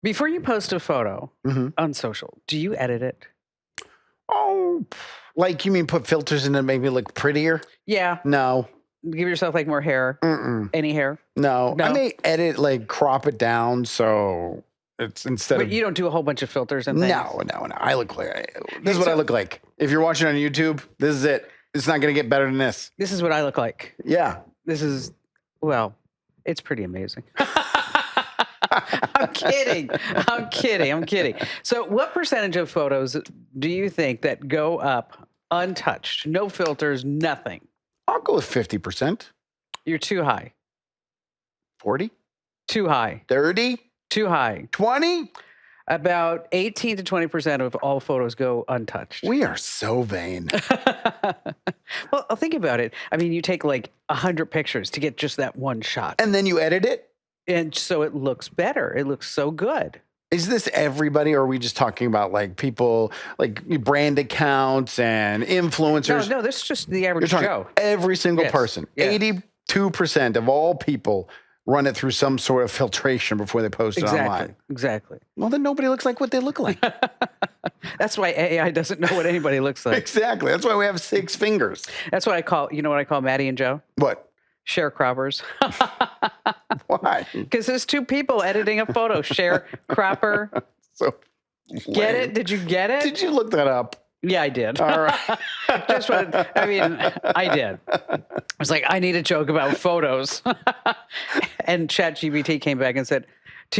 Before you post a photo on social, do you edit it? Oh, like you mean put filters in to make me look prettier? Yeah. No. Give yourself like more hair. Any hair? No. No? I may edit, like crop it down so it's instead But of. you don't do a whole bunch of filters and things? No. I look like. This is what I look like. If you're watching on YouTube, this is it. It's not going to get better than this. This is what I look like. Yeah. This is, well, it's pretty amazing. I'm kidding. So what percentage of photos do you think that go up untouched? No filters, nothing. I'll go with 50%. You're too high. 40? Too high. 30? Too high. 20? About 18 to 20% of all photos go untouched. We are so vain. Well, think about it. I mean, you take like 100 pictures to get just that one shot. And then you edit it? And so it looks better. It looks so good. Is this everybody, or are we just talking about like people, like brand accounts and influencers? No, this is just the average Joe. Every single person. Yeah. 82% of all people run it through some sort of filtration before they post it online. Exactly. Well, then nobody looks like what they look like. That's why AI doesn't know what anybody looks like. Exactly. That's why we have 6 fingers. That's what I call, you know what I call Maddie and Joe? What? Sharecroppers. Why? Because there's 2 people editing a photo. Sharecropper. So get it? Did you get it? Did you look that up? Yeah, I did. All right. I did. I was like, I need a joke about photos. And ChatGPT came back and said,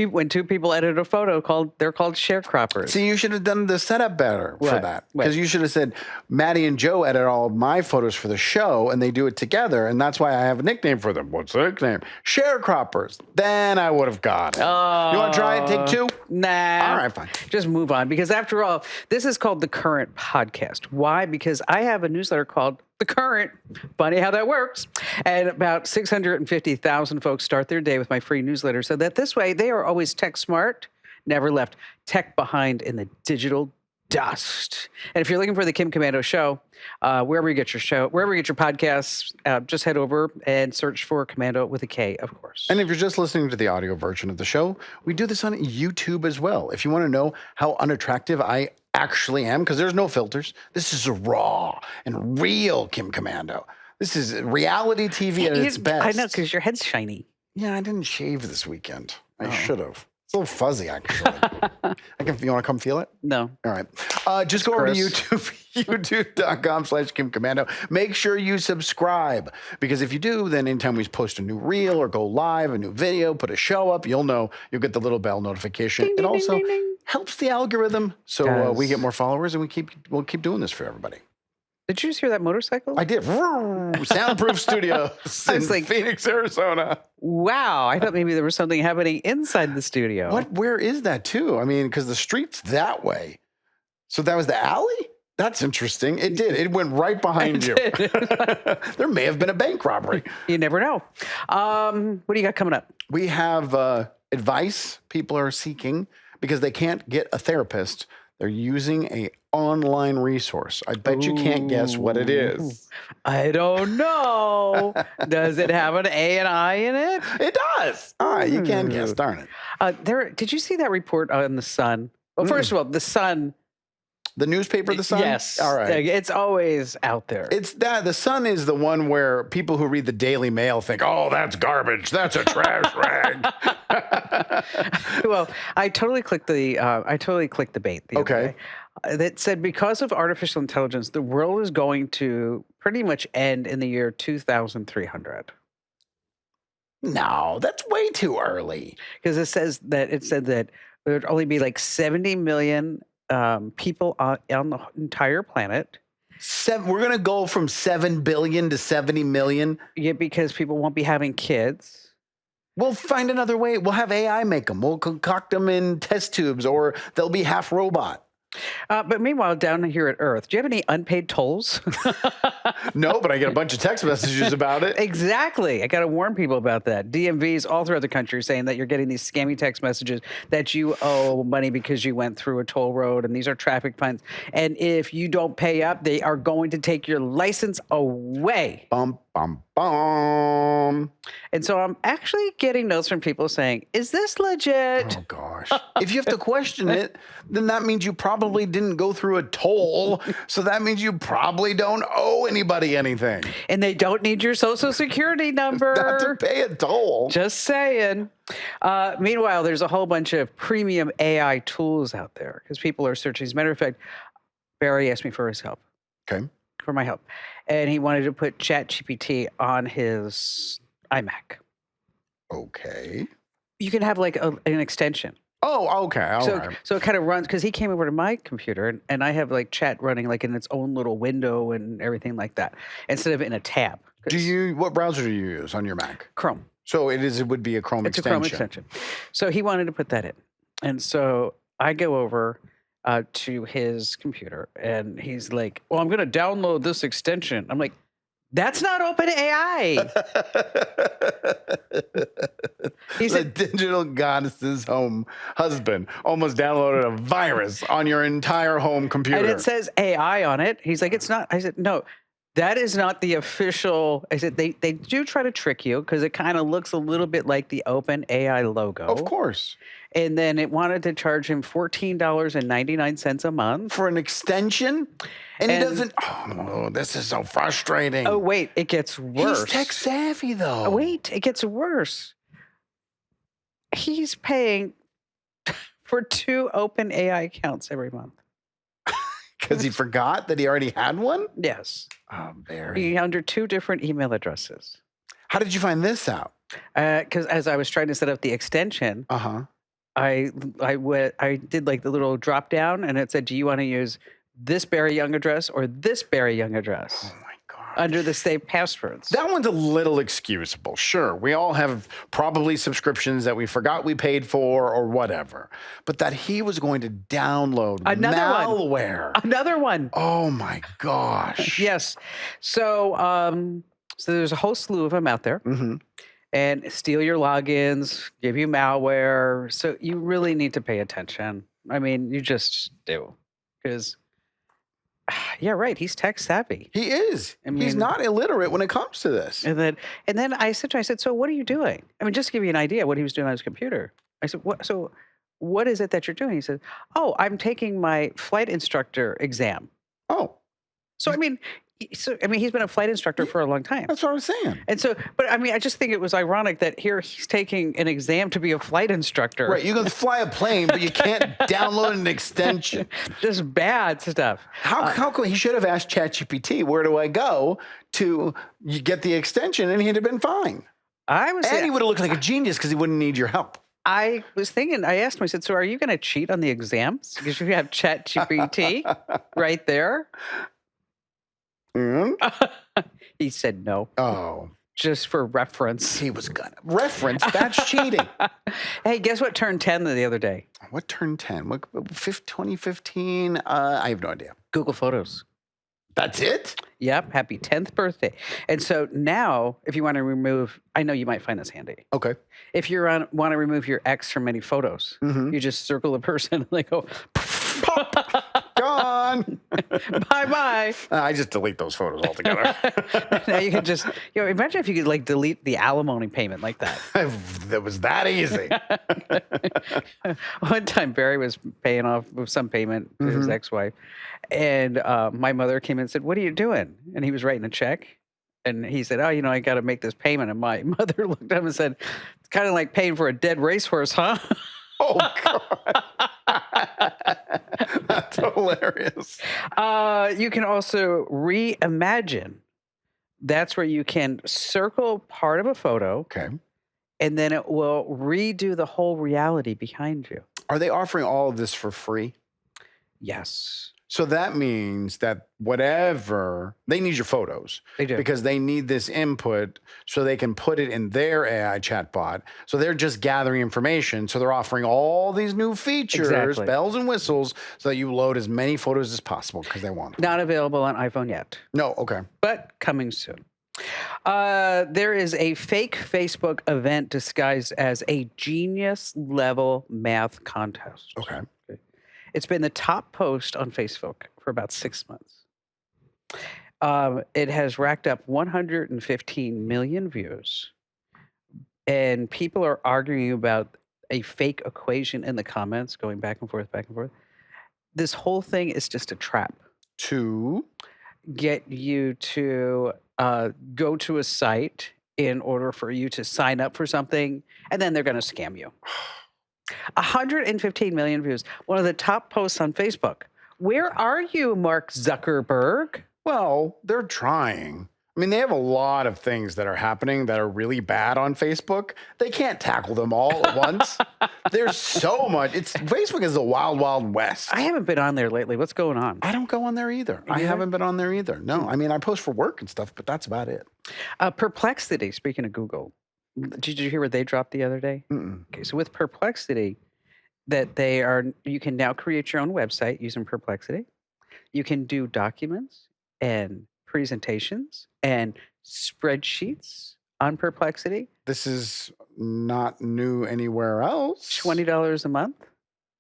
when 2 people edit a photo, they're called sharecroppers. See, you should have done the setup better for that. Because you should have said, Maddie and Joe edit all of my photos for the show, and they do it together, and that's why I have a nickname for them. What's the nickname? Sharecroppers. Then I would have got it. You want to try it? Take 2? Nah. All right, fine. Just move on. Because after all, this is called The Current Podcast. Why? Because I have a newsletter called The Current. Funny how that works. And about 650,000 folks start their day with my free newsletter, so that this way they are always tech smart, never left tech behind in the digital dust. And if you're looking for the Kim Komando Show, wherever you get your podcasts, just head over and search for Komando with a K, of course. And if you're just listening to the audio version of the show, we do this on YouTube as well. If you want to know how unattractive I actually am, because there's no filters, this is a raw and real Kim Komando. This is reality TV at its best. I know, because your head's shiny. Yeah, I didn't shave this weekend. I should have. It's a little fuzzy, actually. You want to come feel it? No. All right. Just go over to YouTube, youtube.com/Kim Komando. Make sure you subscribe, because if you do, then anytime we post a new reel or go live, a new video, put a show up, you'll get the little bell notification. Ding, it ding, also ding, ding. helps the algorithm, so we get more followers, and we'll keep doing this for everybody. Did you just hear that motorcycle? I did. Soundproof Studios in Phoenix, Arizona. Wow. I thought maybe there was something happening inside the studio. What? Where is that, too? I mean, because the street's that way. So that was the alley? That's interesting. It did. It went right behind you. There may have been a bank robbery. You never know. What do you got coming up? We have advice people are seeking because they can't get a therapist. They're using an online resource. I bet you can't guess what it is. I don't know. Does it have an A and I in it? It does. All right, you can guess. Darn it. Did you see that report on The Sun? Well, first of all, The Sun. The newspaper, The Sun? Yes. All right. It's always out there. It's that. The Sun is the one where people who read the Daily Mail think, oh, that's garbage. That's a trash rag. Well, I totally clicked the bait the other day. That said, because of artificial intelligence, the world is going to pretty much end in the year 2300. No, that's way tue early. Because it said that there'd only be like 70 million people on the entire planet. We're going to go from 7 billion to 70 million? Yeah, because people won't be having kids. We'll find another way. We'll have AI make them. We'll concoct them in test tubes, or they'll be half robot. But meanwhile, down here at Earth, do you have any unpaid tolls? No, but I get a bunch of text messages about it. Exactly. I got to warn people about that. DMVs all throughout the country are saying that you're getting these scammy text messages that you owe money because you went through a toll road, and these are traffic fines. And if you don't pay up, they are going to take your license away. Bump, bum, bum. And so I'm actually getting notes from people saying, is this legit? Oh, gosh. If you have to question it, then that means you probably didn't go through a toll. So that means you probably don't owe anybody anything. And they don't need your social security number. Not to pay a toll. Just saying. Meanwhile, there's a whole bunch of premium AI tools out there because people are searching. As a matter of fact, Barry asked me for his help. Okay. For my help. And he wanted to put ChatGPT on his iMac. Okay. You can have like an extension. Oh, okay. All right. So it kind of runs, because he came over to my computer and I have like chat running like in its own little window and everything like that, instead of in a tab. What browser do you use on your Mac? Chrome. So it would be a Chrome It's extension. a Chrome extension. So he wanted to put that in. And so I go over to his computer and he's like, well, I'm going to download this extension. I'm like, that's not OpenAI. He said, the digital goddess's husband almost downloaded a virus on your entire home computer. and it says AI on it. He's like, it's not. I said, no, that is not the official. I said, they do try to trick you because it kind of looks a little bit like the OpenAI logo. Of course. And then it wanted to charge him $14.99 a month. For an extension? And he doesn't. Oh, this is so frustrating. Oh, wait, it gets worse. He's tech savvy, though. Oh, wait, it gets worse. He's paying for 2 OpenAI accounts every month. Because he forgot that he already had one? Yes. Oh, Barry. Under 2 different email addresses. How did you find this out? Because as I was trying to set up the extension, Uh-huh. I did like the little drop down, and it said, "Do you want to use this Barry Young address or this Barry Young address?" Oh, my God. Under the save passwords. That one's a little excusable. Sure, we all have probably subscriptions that we forgot we paid for or whatever. But that he was going to download malware. Another one. Oh, my gosh. Yes. So there's a whole slew of them out there. Mm-hmm. And steal your logins, give you malware. So you really need to pay attention. I mean, you just do. Because, yeah, right. He's tech savvy. He is. I mean, he's not illiterate when it comes to this. And then I said, so what are you doing? I mean, just to give you an idea what he was doing on his computer. I said, what is it that you're doing? He said, oh, I'm taking my flight instructor exam. Oh. So, I mean, he's been a flight instructor for a long time. That's what I was saying. And so, but I mean, I just think it was ironic that here he's taking an exam to be a flight instructor. Right. You can fly a plane, but you can't download an extension. Just bad stuff. How come he should have asked ChatGPT, where do I go to get the extension? And he'd have been fine. And he would have looked like a genius because he wouldn't need your help. I was thinking, I asked him, I said, so are you going to cheat on the exams? Because you have ChatGPT right there. Mm? He said no. Oh. Just for reference. He was gonna reference. That's cheating. Hey, guess what turned 10 the other day? What turned 10? What 2015? I have no idea. Google Photos. That's it? Yep. Happy 10th birthday. And so now, if you want to remove, I know you might find this handy. Okay. If you want to remove your ex from any photos, you just circle the person and they go, pop, gone. Bye-bye. I just delete those photos altogether. Now you can just, imagine if you could like delete the alimony payment like that. That was that easy. One time Barry was paying off some payment to his ex-wife. And my mother came in and said, what are you doing? And he was writing a check. And he said, oh, I got to make this payment. And my mother looked at him and said, it's kind of like paying for a dead racehorse, huh? Oh, God. That's hilarious. You can also reimagine. That's where you can circle part of a photo. Okay. And then it will redo the whole reality behind you. Are they offering all of this for free? Yes. So that means that whatever, they need your photos. They do. Because they need this input so they can put it in their AI chatbot. So they're just gathering information. So they're offering all these new features, bells and whistles, so that you load as many photos as possible because they want them. Not available on iPhone yet. No, okay. But coming soon. There is a fake Facebook event disguised as a genius level math contest. Okay. It's been the top post on Facebook for about 6 months. It has racked up 115 million views, and people are arguing about a fake equation in the comments, going back and forth, back and forth. This whole thing is just a trap. To Get you to go to a site in order for you to sign up for something, and then they're going to scam you. 115 million views. One of the top posts on Facebook. Where are you, Mark Zuckerberg? well, they're trying. I mean, they have a lot of things that are happening that are really bad on Facebook. They can't tackle them all at once. There's so much. Facebook is the wild, wild west. I haven't been on there lately. What's going on? I don't go on there either. I haven't been on there either. No, I mean, I post for work and stuff, but that's about it. Perplexity, speaking of Google, did you hear what they dropped the other day? Mm-mm. Okay, so with Perplexity, you can now create your own website using Perplexity. You can do documents and presentations and spreadsheets on Perplexity. This is not new anywhere else. $20 a month.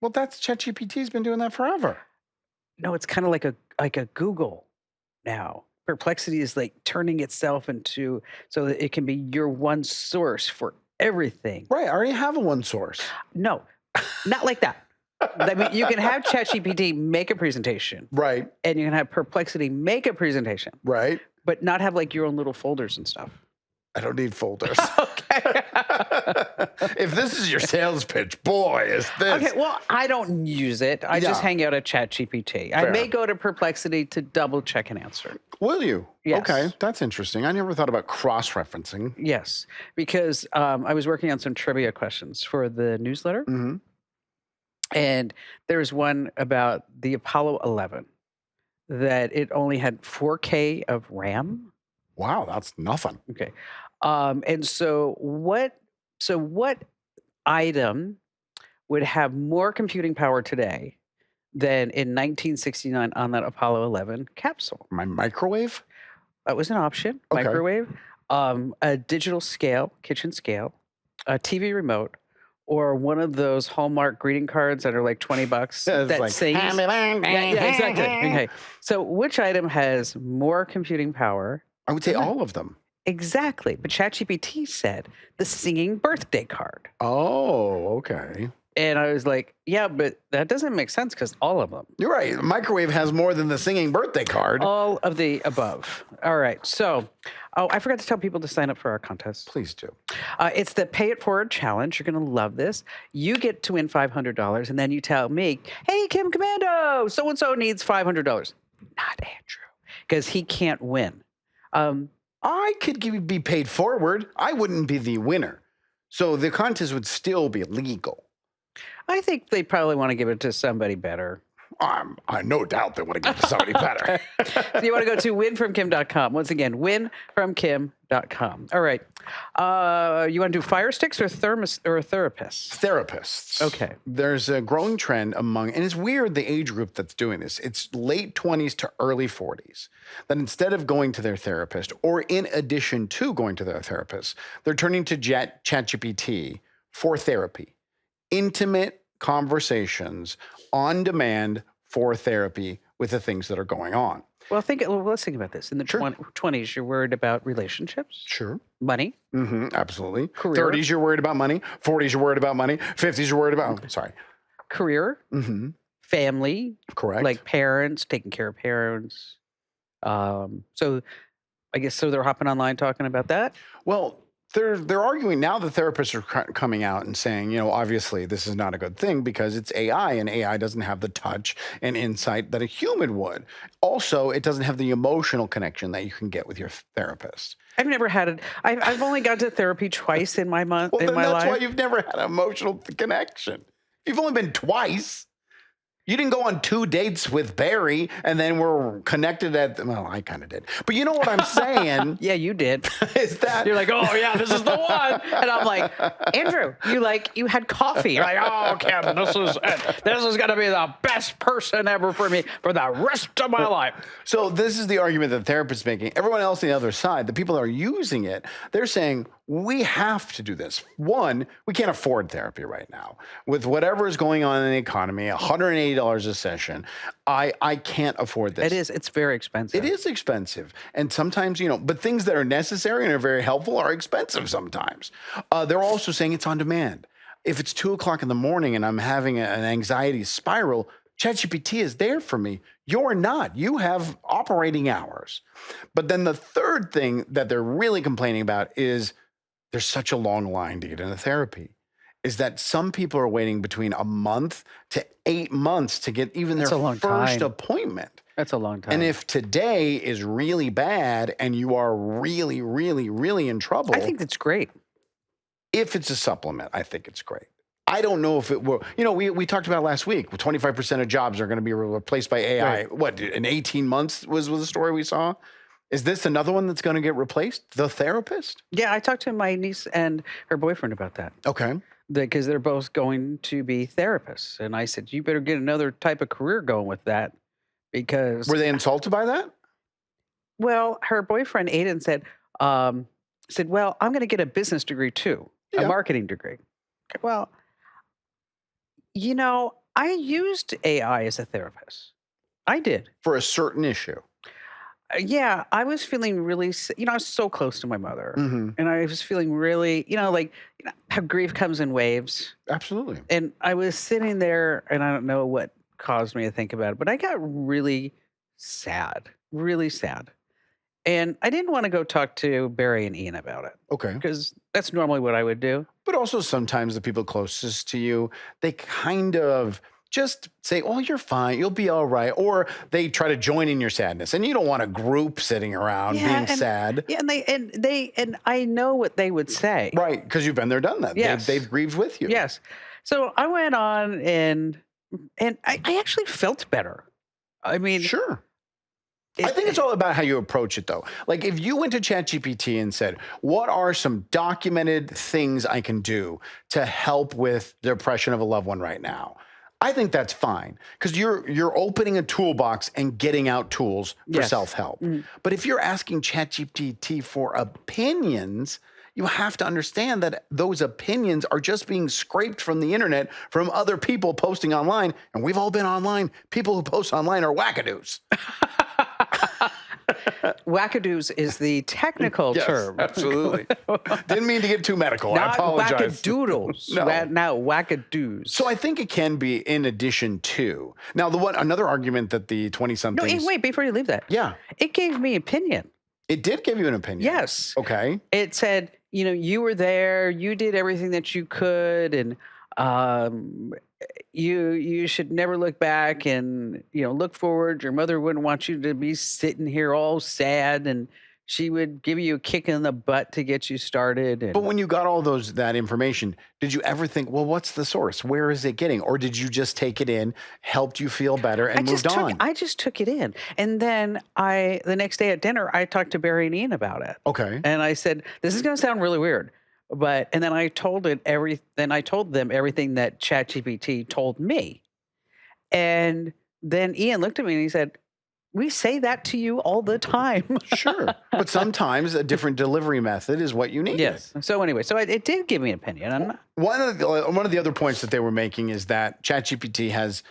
Well, that's ChatGPT's been doing that forever. No, it's kind of like a Google now. Perplexity is like turning itself into so that it can be your one source for everything. Right. I already have a one source. No, not like that. I mean, you can have ChatGPT make a presentation, Right. and you can have Perplexity make a presentation, Right. but not have like your own little folders and stuff. I don't need folders. Okay. If this is your sales pitch, boy, is this. Okay, well, I don't use it. I just Yeah. hang out at ChatGPT. I Fair. may go to Perplexity to double check an answer. Will you? Yes. Okay, that's interesting. I never thought about cross-referencing. Yes, because I was working on some trivia questions for the newsletter, Mm-hmm. and there's one about the Apollo 11 that it only had 4K of RAM. Wow, that's nothing. Okay, and so what item would have more computing power today than in 1969 on that Apollo 11 capsule? My microwave? That was an option. Okay. Microwave, a digital scale, kitchen scale, a TV remote, or one of those Hallmark greeting cards that are like $20 Yeah, it's that like, sings. Yeah, exactly. Okay. So which item has more computing power? I would say all of them. Exactly. But ChatGPT said the singing birthday card. Oh, okay. And I was like, yeah, but that doesn't make sense because all of them. You're right. The microwave has more than the singing birthday card. All of the above. All right. So, I forgot to tell people to sign up for our contest. Please do. It's the Pay It Forward Challenge. You're going to love this. You get to win $500, and then you tell me, hey, Kim Komando, so-and-so needs $500. Not Andrew, because he can't win. I could be paid forward. I wouldn't be the winner. So the contest would still be legal. I think they probably want to give it to somebody better. I no doubt they want to give it to somebody better. So you want to go to winfromkim.com. Once again, winfromkim.com. All right. You want to do fire sticks or therapists? Therapists. Okay. There's a growing trend among, and it's weird the age group that's doing this. It's late 20s to early 40s. That instead of going to their therapist, or in addition to going to their therapist, they're turning to ChatGPT for therapy. Intimate conversations on demand for therapy with the things that are going on. Well, let's think about this. In the 20s, you're worried about relationships, Sure. money, Absolutely. Career. 30s, you're worried about money. 40s, you're worried about money. 50s, you're worried about, sorry. career, family, Correct. like parents, taking care of parents. So I guess they're hopping online talking about that. Well, they're arguing now. The therapists are coming out and saying, obviously this is not a good thing because it's AI, and AI doesn't have the touch and insight that a human would. Also, it doesn't have the emotional connection that you can get with your therapist. I've never had it. I've only gone to therapy twice in my Well, in then my that's life. why you've never had an emotional connection. You've only been twice. You didn't go on 2 dates with Barry and then we're connected well, I kind of did. But you know what I'm saying? Yeah, you did. Is that You're like, oh yeah, this is the one, and I'm like, Andrew, you had coffee. You're like, oh Kim, this is it. This is gonna be the best person ever for me for the rest of my life. So this is the argument that the therapist is making. Everyone else on the other side, the people that are using it, they're saying, we have to do this. One, we can't afford therapy right now. With whatever is going on in the economy, $180 a session, I can't afford this. It is. It's very expensive. It is expensive. And sometimes, but things that are necessary and are very helpful are expensive sometimes. They're also saying it's on demand. If it's 2:00 in the morning and I'm having an anxiety spiral, ChatGPT is there for me. You're not. You have operating hours. But then the third thing that they're really complaining about is there's such a long line to get into therapy, is that some people are waiting between a month to 8 months to get even That's their a long first time. appointment. That's a long time. And if today is really bad and you are really, really, really in trouble, I think that's great. if it's a supplement, I think it's great. I don't know if it will. We talked about last week. 25% of jobs are going to be replaced by AI. Right. What, in 18 months was the story we saw? Is this another one that's going to get replaced? The therapist? Yeah, I talked to my niece and her boyfriend about that. Okay. Because they're both going to be therapists. And I said, you better get another type of career going with that. Because, Were they insulted by that? well, her boyfriend, Aiden, said, well, I'm going to get a business degree too, Yeah. a marketing degree. Well, I used AI as a therapist. I did. For a certain issue. Yeah, I was feeling really, I was so close to my mother. Mm-hmm. And I was feeling really, how grief comes in waves. Absolutely. And I was sitting there, and I don't know what caused me to think about it, but I got really sad. And I didn't want to go talk to Barry and Ian about it Okay. because that's normally what I would do. But also sometimes the people closest to you, they kind of just say, oh, you're fine. You'll be all right. Or they try to join in your sadness. And you don't want a group sitting around being sad. Yeah, and I know what they would say. Right. Because you've been there, done that. Yes. They've grieved with you. Yes. So I went on and I actually felt better. I mean, Sure. I think it's all about how you approach it, though. Like if you went to ChatGPT and said, what are some documented things I can do to help with the depression of a loved one right now? I think that's fine because you're opening a toolbox and getting out tools for self-help. Mm. But if you're asking ChatGPT for opinions, you have to understand that those opinions are just being scraped from the internet from other people posting online. And we've all been online. People who post online are wackadoos. Wackadoos is the technical term. Absolutely. Didn't mean to get too medical. I apologize. Wackadoodles. Now wackadoos. So I think it can be in addition to. Now, another argument that the 20-somethings. No, wait, before you leave that. Yeah. It gave me opinion. It did give you an opinion. Yes. Okay. It said, you were there, you did everything that you could, and you should never look back and look forward. Your mother wouldn't want you to be sitting here all sad, and she would give you a kick in the butt to get you started. But when you got all that information, did you ever think, well, what's the source? Where is it getting? Or did you just take it in, helped you feel better, and moved on? I just took it in. And then the next day at dinner, I talked to Barry and Ian about it. Okay. And I said, this is going to sound really weird. And then I told them everything that ChatGPT told me. And then Ian looked at me and he said, we say that to you all the time. Sure. But sometimes a different delivery method is what you need. Yes. So anyway, it did give me an opinion. One of the other points that they were making is that ChatGPT has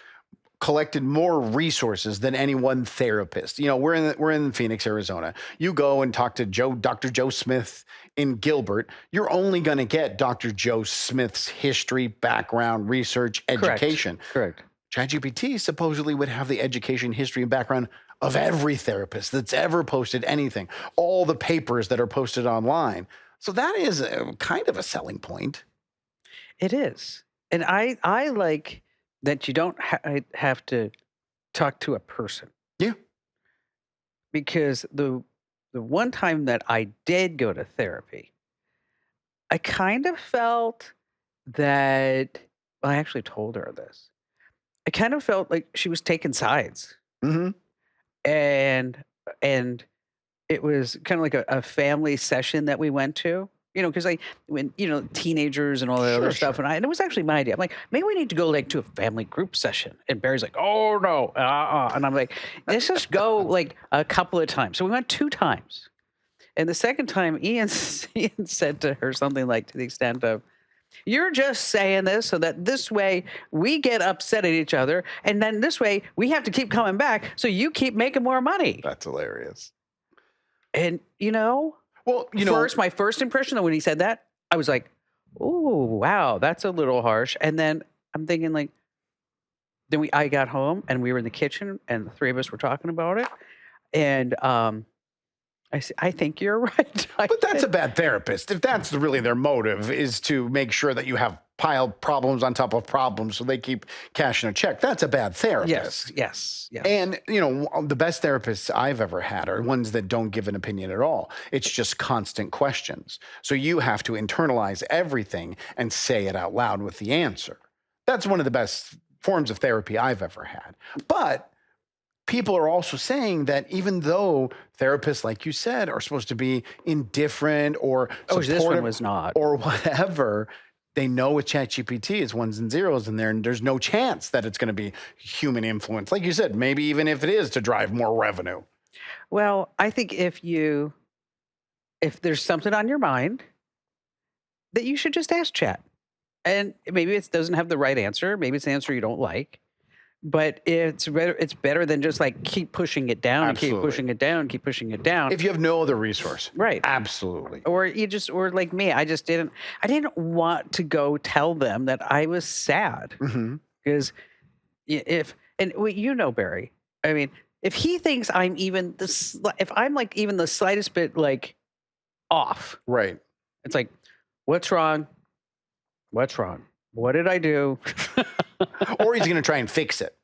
collected more resources than any one therapist. We're in Phoenix, Arizona. You go and talk to Dr. Joe Smith in Gilbert. You're only going to get Dr. Joe Smith's history, background, research, education. Correct. ChatGPT supposedly would have the education, history, and background of every therapist that's ever posted anything, all the papers that are posted online. So that is kind of a selling point. It is. And I like that you don't have to talk to a person. Yeah. Because the one time that I did go to therapy, I kind of felt that, well, I actually told her this. I kind of felt like she was taking sides. Mm-hmm. And it was kind of like a family session that we went to, because when teenagers and all that other stuff. And it was actually my idea. I'm like, maybe we need to go to a family group session. And Barry's like, oh no. And I'm like, let's just go a couple of times. So we went 2 times. And the second time, Ian said to her something like to the extent of, "You're just saying this so that this way we get upset at each other. And then this way we have to keep coming back. So you keep making more money." That's hilarious. And, Well, my first impression of when he said that, I was like, "Oh, wow, that's a little harsh." And then I'm thinking like, I got home and we were in the kitchen and the three of us were talking about it. And I said, "I think you're right." but that's a bad therapist. If that's really their motive, is to make sure that you have piled problems on top of problems so they keep cashing a check, that's a bad therapist. Yes. And, the best therapists I've ever had are ones that don't give an opinion at all. It's just constant questions. So you have to internalize everything and say it out loud with the answer. That's one of the best forms of therapy I've ever had. But people are also saying that even though therapists, like you said, are supposed to be indifferent or supportive this one was not. or whatever, they know with ChatGPT it's ones and zeros in there, and there's no chance that it's going to be human influence. Like you said, maybe even if it is to drive more revenue. Well, I think if there's something on your mind, that you should just ask Chat. And maybe it doesn't have the right answer. Maybe it's an answer you don't like. But it's better than just like keep pushing it down and keep pushing it down, keep pushing it down. If you have no other resource. Right. Absolutely. Or like me, I didn't want to go tell them that I was sad. Because Barry, I mean, if he thinks I'm if I'm like even the slightest bit like off. Right. It's like, what's wrong? What's wrong? What did I do? Or he's going to try and fix it.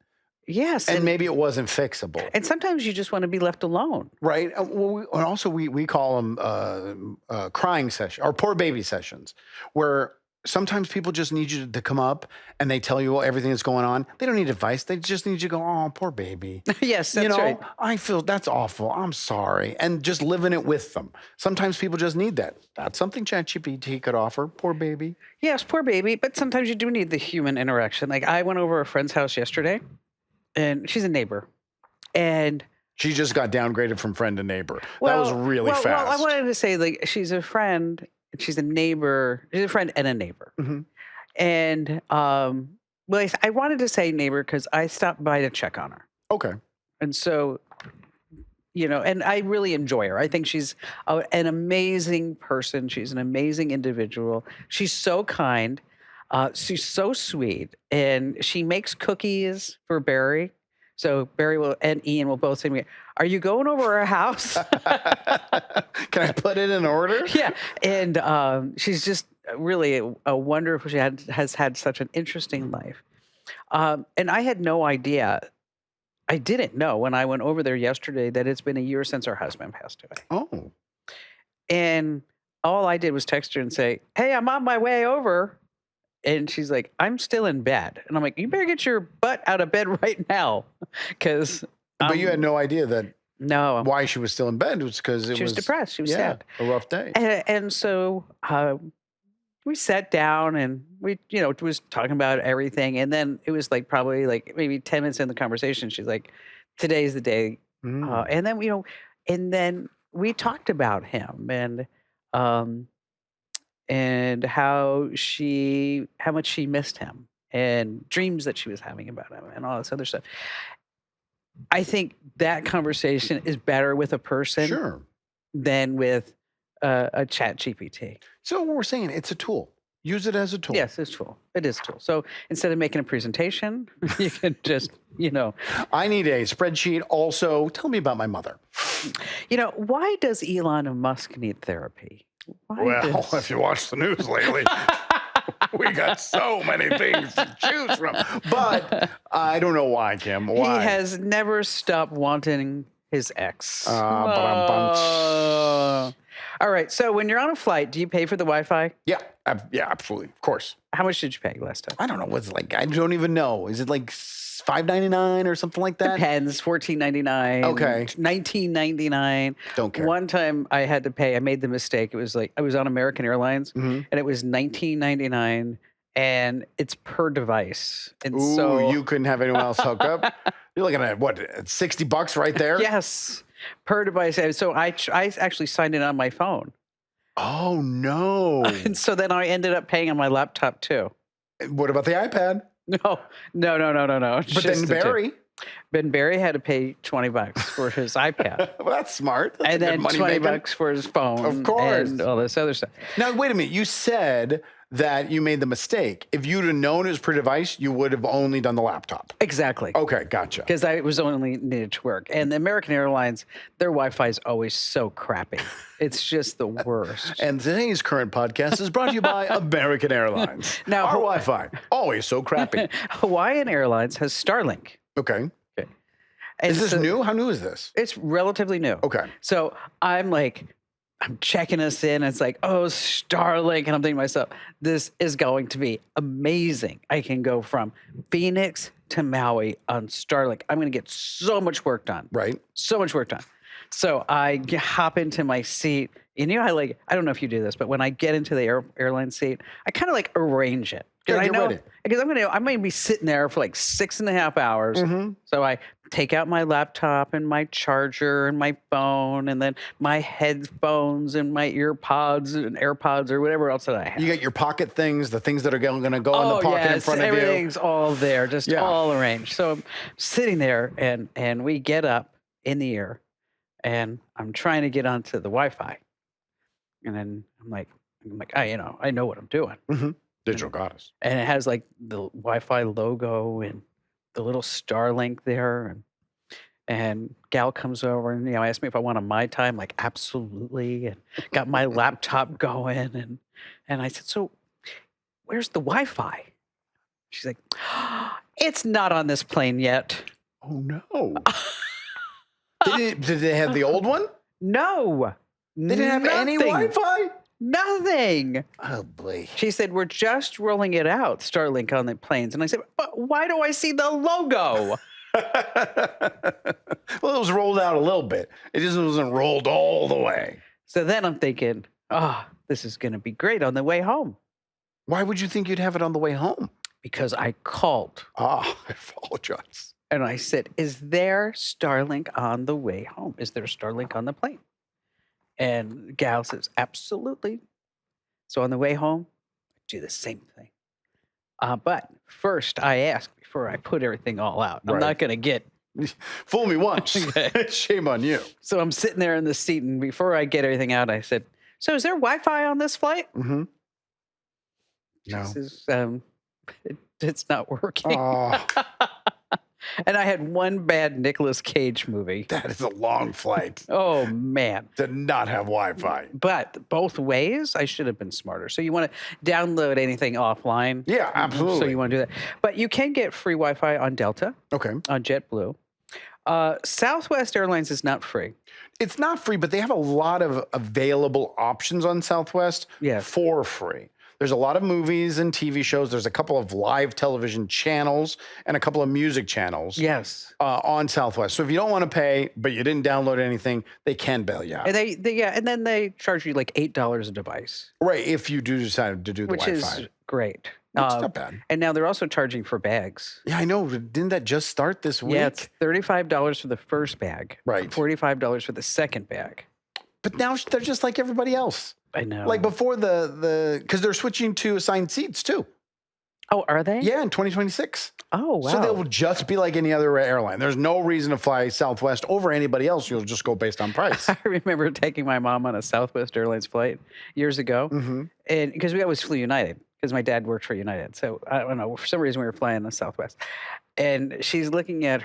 Yes. And maybe it wasn't fixable. And sometimes you just want to be left alone. Right. And also we call them crying sessions or poor baby sessions, where sometimes people just need you to come up and they tell you everything that's going on. They don't need advice. They just need you to go, "Oh, poor baby." Yes, that's right. I feel that's awful. I'm sorry. And just living it with them. Sometimes people just need that. That's something ChatGPT could offer. Poor baby. Yes, poor baby. But sometimes you do need the human interaction. Like I went over a friend's house yesterday and she's a neighbor. And she just got downgraded from friend to neighbor. That was really fast. Well, I wanted to say like she's a friend. She's a neighbor. She's a friend and a neighbor. And I wanted to say neighbor because I stopped by to check on her. Okay. And so, and I really enjoy her. I think she's an amazing person. She's an amazing individual. She's so kind. She's so sweet. And she makes cookies for Barry. So Barry and Ian will both say to me, "Are you going over our house?" Can I put it in order? Yeah. And she's just really a wonderful, has had such an interesting life. And I had no idea. I didn't know when I went over there yesterday that it's been a year since her husband passed away. Oh. And all I did was text her and say, "Hey, I'm on my way over." And she's like, "I'm still in bed." And I'm like, "You better get your butt out of bed right now." Because but you had no idea that no why she was still in bed. It was because she was depressed. She was sad. A rough day. And so we sat down and we, was talking about everything. And then it was like probably like maybe 10 minutes in the conversation. She's like, "Today's the day." And then, and then we talked about him and how much she missed him and dreams that she was having about him and all this other stuff. I think that conversation is better with a person than with a ChatGPT. So what we're saying, it's a tool. Use it as a tool. Yes, it's a tool. It is a tool. So instead of making a presentation, you can just, I need a spreadsheet. Also, tell me about my mother. Why does Elon Musk need therapy? If you watch the news lately, we got so many things to choose from. But I don't know why, Kim. Why? He has never stopped wanting his ex. All right. So when you're on a flight, do you pay for the Wi-Fi? Yeah, absolutely. Of course. How much did you pay last time? I don't know. What's it like? I don't even know. Is it like $5.99 or something like that? Depends. $14.99. Okay. $19.99. Don't care. One time I had to pay. I made the mistake. It was like I was on American Airlines, and it was $19.99, and it's per device. And Ooh, so you couldn't have anyone else hook up. You're looking at what, $60 right there? yes, per device. And so I actually signed in on my phone. Oh no. And so then I ended up paying on my laptop too. What about the iPad? No. But Just then the two. Barry. Ben Barry had to pay $20 for his iPad. Well, that's smart. That's And a good then money $20 making. for his phone. Of course. And all this other stuff. Now, wait a minute. You said that you made the mistake. If you'd have known it was per device, you would have only done the laptop. Exactly. Okay, gotcha. Because I was only needed to work. And the American Airlines, their Wi-Fi is always so crappy. It's just the worst. And today's current podcast is brought to you by American Airlines. Now, Our Wi-Fi, always so crappy. Hawaiian Airlines has Starlink. Okay. And Is this so new? How new is this? It's relatively new. Okay. So I'm checking us in. And it's like, oh, Starlink. And I'm thinking to myself, this is going to be amazing. I can go from Phoenix to Maui on Starlink. I'm going to get so much work done. Right. So much work done. So I hop into my seat. And I don't know if you do this, but when I get into the airline seat, I kind of arrange it. Yeah, I get know ready. because I'm going to be sitting there for 6.5 hours. Mm-hmm. So I take out my laptop and my charger and my phone and then my headphones and my earpods and AirPods or whatever else that I have. You got your pocket things, the things that are going to go in the pocket in front of you. Everything's all there, just all arranged. So I'm sitting there and we get up in the air and I'm trying to get onto the Wi-Fi. And then I'm like, I know what I'm doing. Mm-hmm. Digital goddess. And it has the Wi-Fi logo and the little Starlink there. And Gal comes over and, asked me if I want a Mai Tai. I'm like, absolutely. And got my laptop going. And I said, so where's the Wi-Fi? She's like, it's not on this plane yet. Oh, no. Did they have the old one? No. They didn't have any Wi-Fi? Nothing. Oh, boy. She said, we're just rolling it out, Starlink on the planes. And I said, but why do I see the logo? Well, it was rolled out a little bit. It just wasn't rolled all the way. So then I'm thinking, this is going to be great on the way home. Why would you think you'd have it on the way home? Because I called. I apologize. And I said, is there Starlink on the way home? Is there Starlink on the plane? And Gal says, absolutely. So on the way home, I do the same thing. But first, I ask before I put everything all out. I'm not going to get... Fool me once. Shame on you. So I'm sitting there in the seat, and before I get everything out, I said, so is there Wi-Fi on this flight? Mm-hmm. No. She says, it's not working. Oh. And I had one bad Nicolas Cage movie. That is a long flight. Oh, man. Did not have Wi-Fi. But both ways, I should have been smarter. So you want to download anything offline. Yeah, absolutely. So you want to do that. But you can get free Wi-Fi on Delta. Okay. On JetBlue. Southwest Airlines is not free. It's not free, but they have a lot of available options on Southwest for free. There's a lot of movies and TV shows. There's a couple of live television channels and a couple of music channels. Yes. On Southwest. So if you don't want to pay, but you didn't download anything, they can bail you out. And and then they charge you $8 a device. Right, if you do decide to do the Wi-Fi. Which is great. It's not bad. And now they're also charging for bags. Yeah, I know. Didn't that just start this week? Yeah, it's $35 for the first bag. Right. $45 for the second bag. But now they're just like everybody else. I know. Like before because they're switching to assigned seats too. Oh, are they? Yeah, in 2026. Oh, wow. So they will just be like any other airline. There's no reason to fly Southwest over anybody else. You'll just go based on price. I remember taking my mom on a Southwest Airlines flight years ago. Mm-hmm. And because we always flew United, because my dad worked for United. So I don't know, for some reason we were flying the Southwest. And she's looking at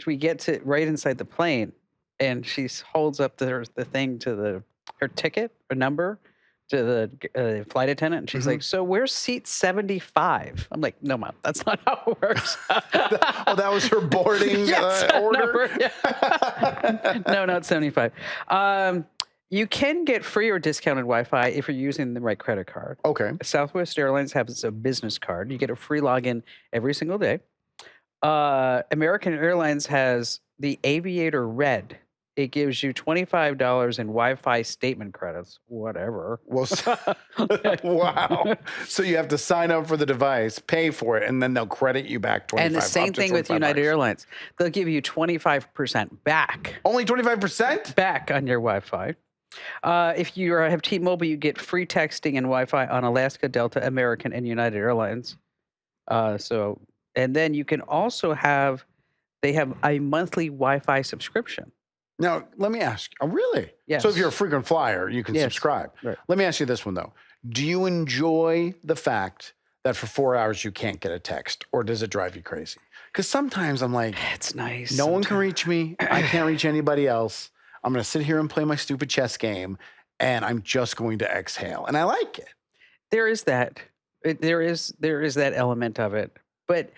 we get to right inside the plane, and she holds up the thing to her ticket, a number, to the flight attendant, and she's like, so where's seat 75? I'm like, no, Mom, that's not how it works. Oh, that was her boarding order? No, not 75. You can get free or discounted Wi-Fi if you're using the right credit card. Okay. Southwest Airlines has a business card. You get a free login every single day. American Airlines has the Aviator Red. it gives you $25 in Wi-Fi statement credits. Whatever. Well, wow. So you have to sign up for the device, pay for it, and then they'll credit you back 25. And the same up to thing with 25 United bucks. Airlines. They'll give you 25% back Only 25%? on your Wi-Fi. If you have T-Mobile, you get free texting and Wi-Fi on Alaska, Delta, American, and United Airlines. And then you can also they have a monthly Wi-Fi subscription. Now, let me ask. Oh, really? Yes. So if you're a frequent flyer, you can Yes. subscribe. Right. Let me ask you this one, though. Do you enjoy the fact that for 4 hours you can't get a text, or does it drive you crazy? Because sometimes I'm like, It's nice. no one can reach me. I can't reach anybody else. I'm going to sit here and play my stupid chess game, and I'm just going to exhale. And I like it. There is that. There is that element of it. But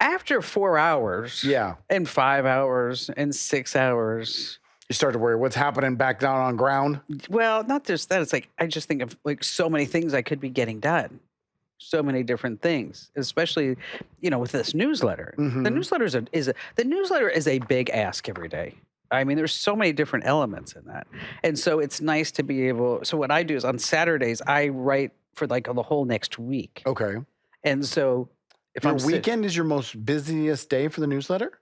after 4 hours, Yeah. and 5 hours, and 6 hours, You start to worry what's happening back down on ground. well, not just that. It's like I just think of like so many things I could be getting done, so many different things, especially with this newsletter. The Mhm. newsletter the newsletter is a big ask every day. I mean, there's so many different elements in that, and so it's nice to be able. So what I do is on Saturdays I write for like the whole next week, Okay. and so if Your I'm weekend is your most busiest day for the newsletter?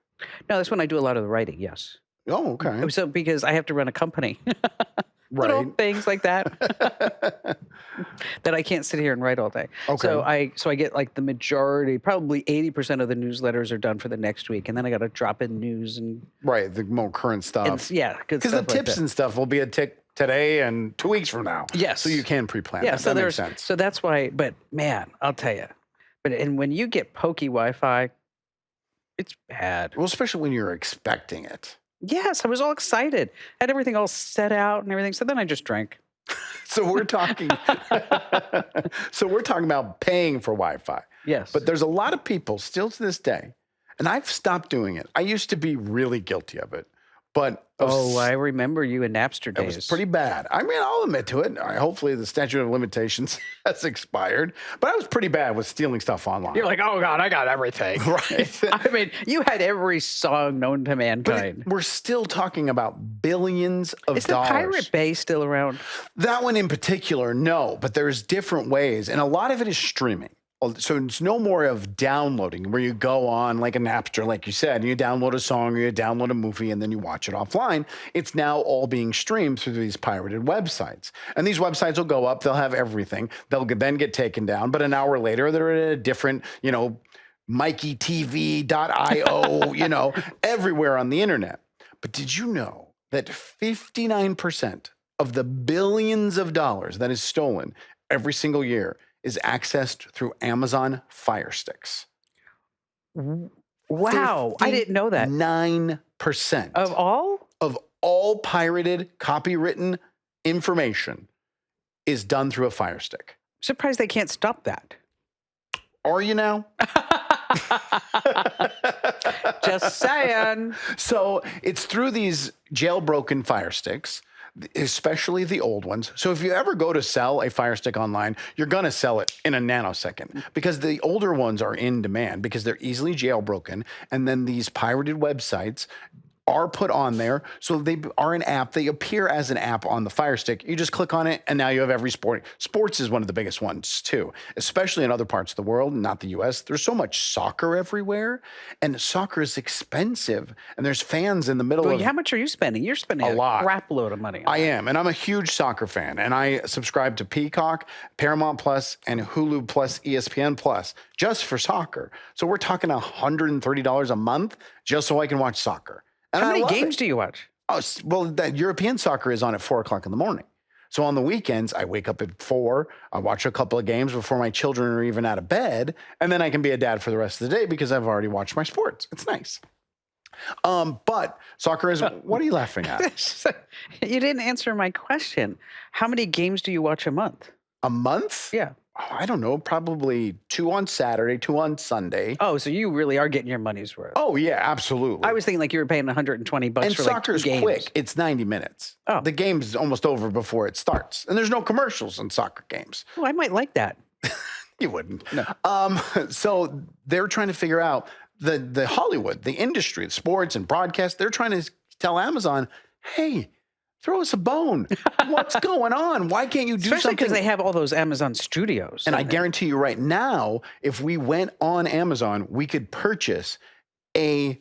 no, that's when I do a lot of the writing. Yes. Oh, okay. So because I have to run a company, Right. little things like that that I can't sit here and write all day. Okay. So I get like the majority, probably 80% of the newsletters are done for the next week, and then I got to drop in news and Right. The more current stuff. yeah, good Because the stuff like tips that. and stuff will be a tick today and 2 weeks from now. Yes. So you can pre-plan Yeah, that. so That makes there's sense. so that's why. But man, I'll tell you, and when you get pokey Wi-Fi, it's bad. Well, especially when you're expecting it. Yes, I was all excited, had everything all set out and everything. So then I just drank. So we're talking about paying for Wi-Fi. Yes, But there's a lot of people still to this day, and I've stopped doing it. I used to be really guilty of it. But I remember you in Napster it days. was pretty bad. I mean, I'll admit to it. Hopefully the statute of limitations has expired. But I was pretty bad with stealing stuff online. You're like, oh God, I got everything. Right. I mean, you had every song known to But mankind. we're still talking about billions of Is the dollars. Pirate Bay still around? That one in particular, no, but there's different ways. And a lot of it is streaming. So it's no more of downloading where you go on like a Napster, like you said, and you download a song or you download a movie and then you watch it offline. It's now all being streamed through these pirated websites. And these websites will go up, they'll have everything. They'll then get taken down. But an hour later, they're at a different, MikeyTV.io, everywhere on the internet. But did you know that 59% of the billions of dollars that is stolen every single year is accessed through Amazon Fire Sticks? Wow, I didn't know that. 9% Of all? of all pirated, copywritten information is done through a Fire Stick. Surprised they can't stop that. Are you now? Just saying. So it's through these jailbroken Fire Sticks, especially the old ones. So if you ever go to sell a Fire Stick online, you're going to sell it in a nanosecond because the older ones are in demand because they're easily jailbroken. And then these pirated websites are put on there. So they are an app. They appear as an app on the Fire Stick. You just click on it and now you have every sport. Sports is one of the biggest ones too, especially in other parts of the world, not the US. There's so much soccer everywhere and soccer is expensive and there's fans in the middle of How much are you spending? You're spending A lot. crap load of money on I that. am, and I'm a huge soccer fan, and I subscribe to Peacock, Paramount Plus, and Hulu Plus, ESPN Plus, just for soccer. So we're talking $130 a month just so I can watch soccer. And How I many love games it. do you watch? Oh, well, that European soccer is on at 4 o'clock in the morning. So on the weekends, I wake up at 4, I watch a couple of games before my children are even out of bed, and then I can be a dad for the rest of the day because I've already watched my sports. It's nice. But soccer is, what are you laughing at? You didn't answer my question. How many games do you watch a month? A month? Yeah. Oh, I don't know, probably 2 on Saturday, 2 on Sunday. Oh, so you really are getting your money's worth. Oh, yeah, absolutely. I was thinking like you were paying $120 and for like 2 soccer's games. quick. It's 90 minutes. Oh. The game's almost over before it starts. And there's no commercials in soccer games. Oh, I might like that. You wouldn't. No. So they're trying to figure out the Hollywood, the industry, sports and broadcast. They're trying to tell Amazon, hey, throw us a bone. What's going on? Why can't you do Especially because something? they have all those Amazon studios. And I don't they? guarantee you right now, if we went on Amazon, we could purchase a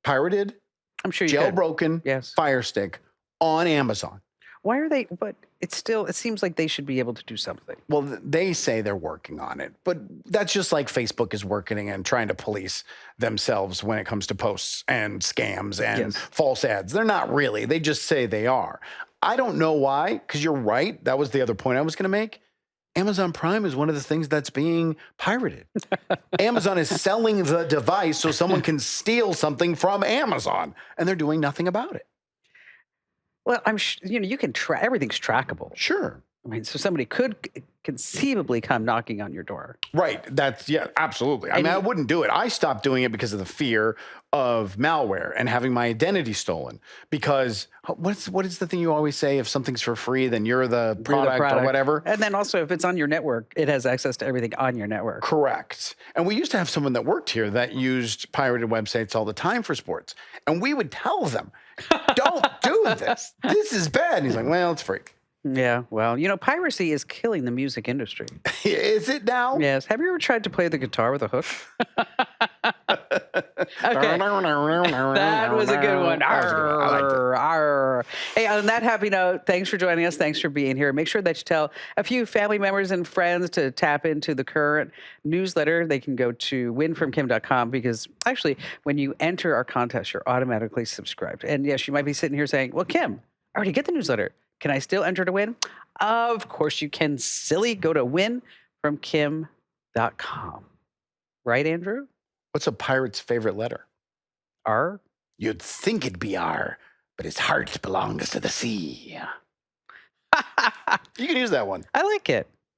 pirated, I'm sure you could. jailbroken Yes. Fire Stick on Amazon. Why are they? But it seems like they should be able to do something. Well, they say they're working on it, but that's just like Facebook is working and trying to police themselves when it comes to posts and scams and Yes. false ads. They're not really. They just say they are. I don't know why, because you're right. That was the other point I was going to make. Amazon Prime is one of the things that's being pirated. Amazon is selling the device so someone can steal something from Amazon, and they're doing nothing about it. Well, you can track everything's trackable. Sure. I mean, so somebody could conceivably come knocking on your door. Right. Yeah, absolutely. I And mean, I you- wouldn't do it. I stopped doing it because of the fear of malware and having my identity stolen. Because what is the thing you always say? If something's for free, then you're the product or whatever. And then also, if it's on your network, it has access to everything on your network. Correct. And we used to have someone that worked here that used pirated websites all the time for sports. And we would tell them, don't do this. This is bad. And he's like, well, it's free. Yeah, well, piracy is killing the music industry. Is it now? Yes. Have you ever tried to play the guitar with a hook? Okay. That was a good one. That was a good one. I liked it. Arr, arr. Hey, on that happy note, thanks for joining us. Thanks for being here. Make sure that you tell a few family members and friends to tap into the current newsletter. They can go to winfromkim.com because actually, when you enter our contest, you're automatically subscribed. And yes, you might be sitting here saying, well, Kim, I already get the newsletter. Can I still enter to win? Of course you can, silly. Go to winfromkim.com. Right, Andrew? What's a pirate's favorite letter? R? You'd think it'd be R, but his heart belongs to the sea. You can use that one. I like it.